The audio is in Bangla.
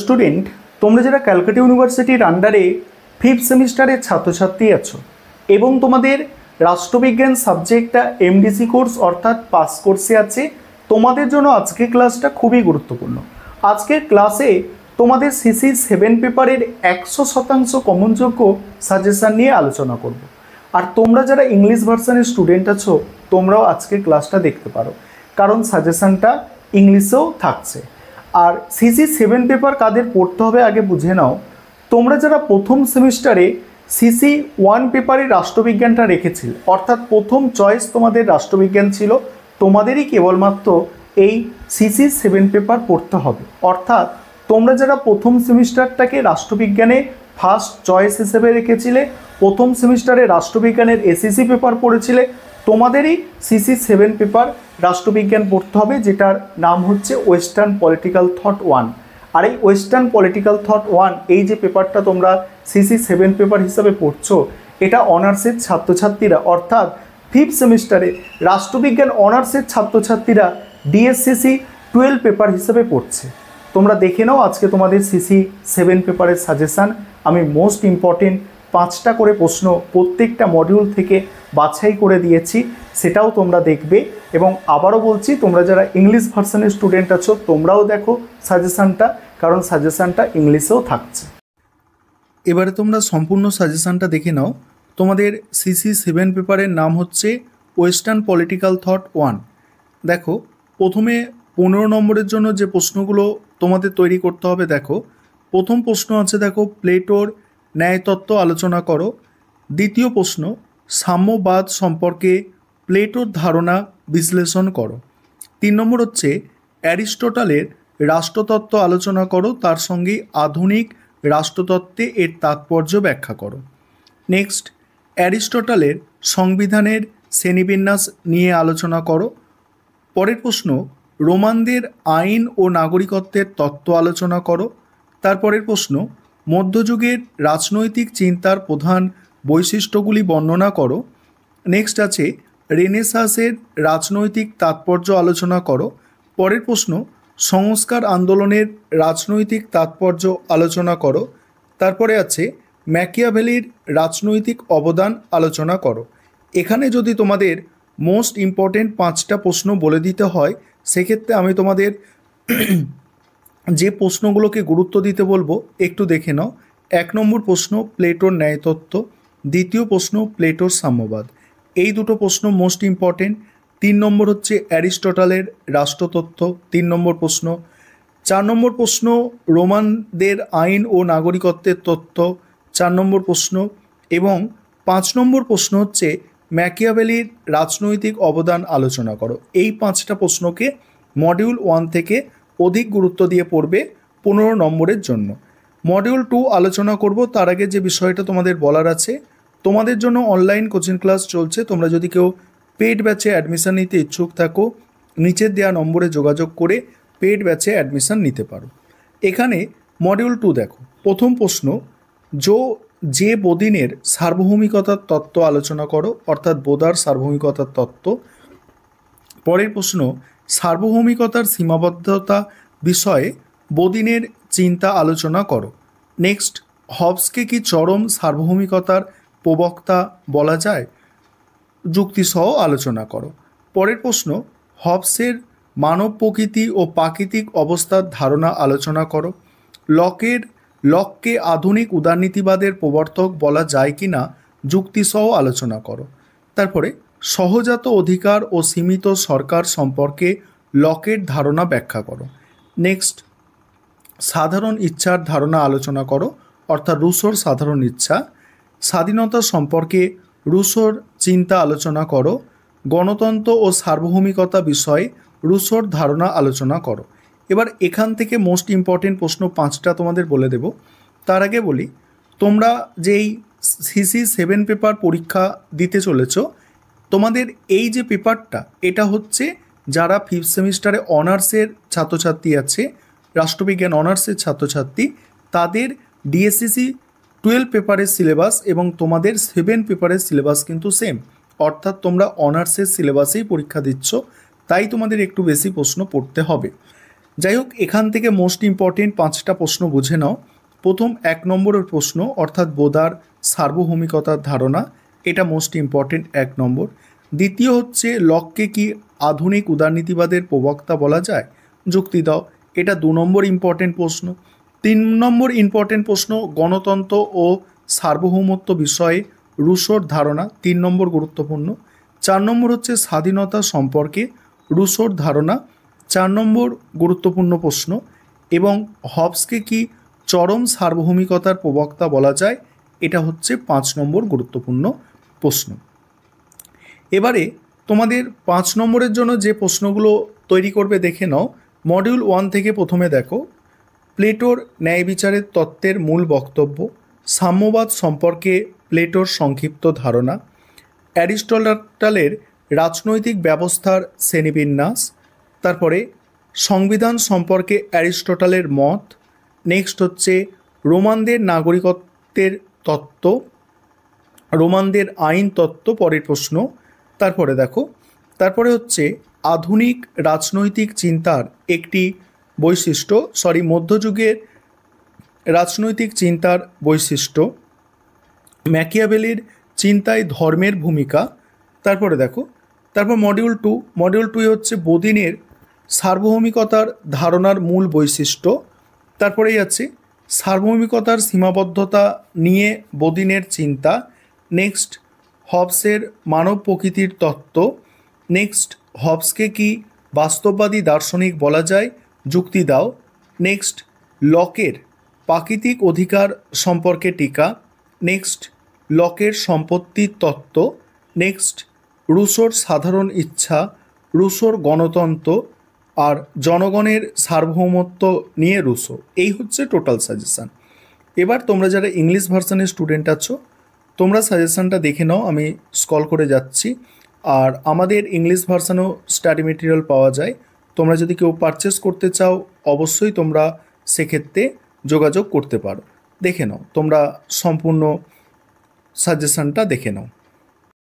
স্টুডেন্ট, তোমরা যারা ক্যালকাটা ইউনিভার্সিটির আন্ডারে 5th সেমিস্টারের ছাত্রছাত্রী আছো এবং তোমাদের রাষ্ট্রবিজ্ঞান সাবজেক্টটা এমডিসি কোর্স অর্থাৎ পাস কোর্সে আছে, তোমাদের জন্য আজকের ক্লাসটা খুবই গুরুত্বপূর্ণ। আজকের ক্লাসে তোমাদের সিসি 7 পেপারের 100% কমনযোগ্য সাজেশান নিয়ে আলোচনা করব। আর তোমরা যারা ইংলিশ ভার্সনের স্টুডেন্ট আছো, তোমরাও আজকের ক্লাসটা দেখতে পারো, কারণ সাজেশানটা ইংলিশেও থাকছে। আর সিসি 7 পেপার কাদের পড়তে হবে আগে বুঝে নাও। তোমরা যারা প্রথম সেমিস্টারে সিসি 1 পেপারে রাষ্ট্রবিজ্ঞানটা রেখেছিল, অর্থাৎ প্রথম চয়েস তোমাদের রাষ্ট্রবিজ্ঞান ছিল, তোমাদেরই কেবলমাত্র এই সিসি 7 পেপার পড়তে হবে। অর্থাৎ তোমরা যারা প্রথম সেমিস্টারটাকে রাষ্ট্রবিজ্ঞানে ফার্স্ট চয়েস হিসেবে রেখেছিলে, প্রথম সেমিস্টারে রাষ্ট্রবিজ্ঞানের এসিসি পেপার পড়েছিলে, তোমাদেরই সিসি 7 পেপার রাষ্ট্রবিজ্ঞান পড়তে হবে, যেটার নাম হচ্ছে ওয়েস্টার্ন পলিটিক্যাল থট 1। আর এই ওয়েস্টার্ন পলিটিক্যাল থট 1 এই যে পেপারটা তোমরা সিসি 7 পেপার হিসাবে পড়ছো, এটা অনার্সের ছাত্রছাত্রীরা অর্থাৎ 5th সেমিস্টারে রাষ্ট্রবিজ্ঞান অনার্সের ছাত্রছাত্রীরা ডিএসসিসি 12 পেপার হিসাবে পড়ছে। তোমরা দেখে নাও আজকে তোমাদের সিসি 7 পেপারের সাজেশান। আমি মোস্ট ইম্পর্টেন্ট 5টা করে প্রশ্ন প্রত্যেকটা মডিউল থেকে বাছাই করে দিয়েছি, সেটাও তোমরা দেখবে। এবং আবারও বলছি, তোমরা যারা ইংলিশ ভার্সনের স্টুডেন্ট আছো, তোমরাও দেখো সাজেশানটা, কারণ সাজেশানটা ইংলিশেও থাকছে। এবারে তোমরা সম্পূর্ণ সাজেশানটা দেখে নাও। তোমাদের সিসি 7 পেপারের নাম হচ্ছে ওয়েস্টার্ন পলিটিক্যাল থট 1। দেখো, প্রথমে 15 নম্বরের জন্য যে প্রশ্নগুলো তোমাদের তৈরি করতে হবে, দেখো প্রথম প্রশ্ন আছে, দেখো প্লেটোর ন্যায়তত্ত্ব আলোচনা করো। দ্বিতীয় প্রশ্ন, সাম্যবাদ সম্পর্কে প্লেটোর ধারণা বিশ্লেষণ করো। 3 নম্বর হচ্ছে অ্যারিস্টটলের রাষ্ট্রতত্ত্ব আলোচনা করো, তার সঙ্গে আধুনিক রাষ্ট্রতত্ত্বে এর তাৎপর্য ব্যাখ্যা করো। নেক্সট, অ্যারিস্টটলের সংবিধানের শ্রেণীবিন্যাস নিয়ে আলোচনা করো। পরের প্রশ্ন, রোমানদের আইন ও নাগরিকত্বের তত্ত্ব আলোচনা করো। তারপরের প্রশ্ন, মধ্যযুগের রাজনৈতিক চিন্তার প্রধান বৈশিষ্ট্যগুলি বর্ণনা করো। নেক্সট আছে রেনেসাঁসের রাজনৈতিক তাৎপর্য আলোচনা করো। পরের প্রশ্ন, সংস্কার আন্দোলনের রাজনৈতিক তাৎপর্য আলোচনা করো। তারপরে আছে ম্যাকিয়াভেলির রাজনৈতিক অবদান আলোচনা করো। এখানে যদি তোমাদের মোস্ট ইম্পর্টেন্ট 5টা প্রশ্ন বলে দিতে হয়, সেক্ষেত্রে আমি তোমাদের যে প্রশ্নগুলোকে গুরুত্ব দিতে বলবো একটু দেখে নাও। 1 নম্বর প্রশ্ন প্লেটোর ন্যায়তত্ত্ব, দ্বিতীয় প্রশ্ন প্লেটোর সাম্যবাদ, এই দুটো প্রশ্ন মোস্ট ইম্পর্টেন্ট। 3 নম্বর হচ্ছে অ্যারিস্টটলের রাষ্ট্রতত্ত্ব, 3 নম্বর প্রশ্ন। 4 নম্বর প্রশ্ন রোমানদের আইন ও নাগরিকত্বের তত্ত্ব, 4 নম্বর প্রশ্ন। এবং 5 নম্বর প্রশ্ন হচ্ছে ম্যাকিয়াভেলির রাজনৈতিক অবদান আলোচনা করো। এই 5টা প্রশ্নকে মডিউল 1 থেকে অধিক গুরুত্ব দিয়ে পড়বে 15 নম্বরের জন্য। মডিউল 2 আলোচনা করব, তার আগে যে বিষয়টা তোমাদের বলার আছে, তোমাদের জন্য অনলাইন কোচিং ক্লাস চলছে। তোমরা যদি কেউ পেড ব্যাচে অ্যাডমিশান নিতে ইচ্ছুক থাকো, নিচের দেওয়া নম্বরে যোগাযোগ করে পেড ব্যাচে অ্যাডমিশান নিতে পারো। এখানে মডিউল 2 দেখো, প্রথম প্রশ্ন, যে বোদিনের সার্বভৌমিকতার তত্ত্ব আলোচনা করো, অর্থাৎ বোদার সার্বভৌমিকতার তত্ত্ব। পরের প্রশ্ন, সার্বভৌমিকতার সীমাবদ্ধতা বিষয়ে বোদিনের চিন্তা আলোচনা করো। নেক্সট, হবসকে কি চরম সার্বভৌমিকতার প্রবক্তা বলা যায়? যুক্তিসহ আলোচনা করো। পরের প্রশ্ন, হবসের মানব প্রকৃতি ও প্রাকৃতিক অবস্থার ধারণা আলোচনা করো। লককে আধুনিক উদারনীতিবাদের প্রবর্তক বলা যায় কি না যুক্তিসহ আলোচনা করো। তারপরে সহজাত অধিকার ও সীমিত সরকার সম্পর্কে লকের ধারণা ব্যাখ্যা করো। নেক্সট, সাধারণ ইচ্ছার ধারণা আলোচনা করো, অর্থাৎ রুসোর সাধারণ ইচ্ছা। স্বাধীনতা সম্পর্কে রুসোর চিন্তা আলোচনা করো। গণতন্ত্র ও সার্বভৌমিকতা বিষয়ে রুসোর ধারণা আলোচনা করো। এবার এখান থেকে মোস্ট ইম্পর্টেন্ট প্রশ্ন 5টা তোমাদের বলে দেব। তার আগে বলি, তোমরা যেই সিসি 7 পেপার পরীক্ষা দিতে চলেছ, তোমাদের এই যে পেপারটা, এটা হচ্ছে যারা 5th সেমিস্টারে অনার্সের ছাত্রছাত্রী আছে, রাষ্ট্রবিজ্ঞান অনার্সের ছাত্রছাত্রী, তাদের ডিএসসিসি 12 পেপারের সিলেবাস এবং তোমাদের 7 পেপারের সিলেবাস কিন্তু সেম, অর্থাৎ তোমরা অনার্সের সিলেবাসেই পরীক্ষা দিচ্ছ, তাই তোমাদের একটু বেশি প্রশ্ন পড়তে হবে। যাই হোক, এখান থেকে মোস্ট ইম্পর্টেন্ট 5টা প্রশ্ন বুঝে নাও। প্রথম 1 নম্বরের প্রশ্ন অর্থাৎ বোদার সার্বভৌমিকতার ধারণা, এটা মোস্ট ইম্পর্টেন্ট 1 নম্বর। দ্বিতীয় হচ্ছে লককে কি আধুনিক উদারনীতিবাদের প্রবক্তা বলা যায়, যুক্তি দাও, এটা 2 নম্বর ইম্পর্টেন্ট প্রশ্ন। 3 নম্বর ইম্পর্টেন্ট প্রশ্ন গণতন্ত্র ও সার্বভৌমত্ব বিষয়ে রুশোর ধারণা, 3 নম্বর গুরুত্বপূর্ণ। 4 নম্বর হচ্ছে স্বাধীনতা সম্পর্কে রুশোর ধারণা, 4 নম্বর গুরুত্বপূর্ণ প্রশ্ন। এবং হবসকে কি চরম সার্বভৌমিকতার প্রবক্তা বলা যায়, এটা হচ্ছে 5 নম্বর গুরুত্বপূর্ণ প্রশ্ন। এবারে তোমাদের 5 নম্বরের জন্য যে প্রশ্নগুলো তৈরি করবে দেখে নাও। মডিউল 1 থেকে প্রথমে দেখো, প্লেটোর ন্যায় বিচারের তত্ত্বের মূল বক্তব্য, সাম্যবাদ সম্পর্কে প্লেটোর সংক্ষিপ্ত ধারণা, অ্যারিস্টটলের রাজনৈতিক ব্যবস্থার শ্রেণীবিন্যাস, তারপরে সংবিধান সম্পর্কে অ্যারিস্টটলের মত, নেক্সট হচ্ছে রোমানদের নাগরিকত্বের তত্ত্ব, রোমানদের আইন তত্ত্ব, পরের প্রশ্ন। তারপরে দেখো, তারপরে হচ্ছে আধুনিক রাজনৈতিক চিন্তার একটি বৈশিষ্ট্য, মধ্যযুগের রাজনৈতিক চিন্তার বৈশিষ্ট্য, ম্যাকিয়াভেলির চিন্তায় ধর্মের ভূমিকা। তারপরে দেখো, তারপর মডিউল 2 হচ্ছে বদিনের সার্বভৌমিকতার ধারণার মূল বৈশিষ্ট্য। তারপরেই আছে সার্বভৌমিকতার সীমাবদ্ধতা নিয়ে বদিনের চিন্তা, নেক্সট হবসের মানব প্রকৃতির তত্ত্ব, নেক্সট হবসকে কি বাস্তববাদী দার্শনিক বলা যায়, যুক্তি দাও, নেক্সট লকের প্রাকৃতিক অধিকার সম্পর্কে টিকা, নেক্সট লকের সম্পত্তির তত্ত্ব, নেক্সট রুশোর সাধারণ ইচ্ছা, রুশোর গণতন্ত্র, আর জনগণের সার্বভৌমত্ব নিয়ে রুশো। এই হচ্ছে টোটাল সাজেশান। এবার তোমরা যারা ইংলিশ ভার্সানের স্টুডেন্ট আছো, তোমরা সাজেশানটা দেখে নাও, আমি স্ক্রল করে যাচ্ছি। আর আমাদের ইংলিশ ভার্সানও স্টাডি মেটেরিয়াল পাওয়া যায়, তোমরা যদি কেউ পারচেস করতে চাও অবশ্যই তোমরা সেক্ষেত্রে যোগাযোগ করতে পারো। দেখে নাও, তোমরা সম্পূর্ণ সাজেশানটা দেখে নাও।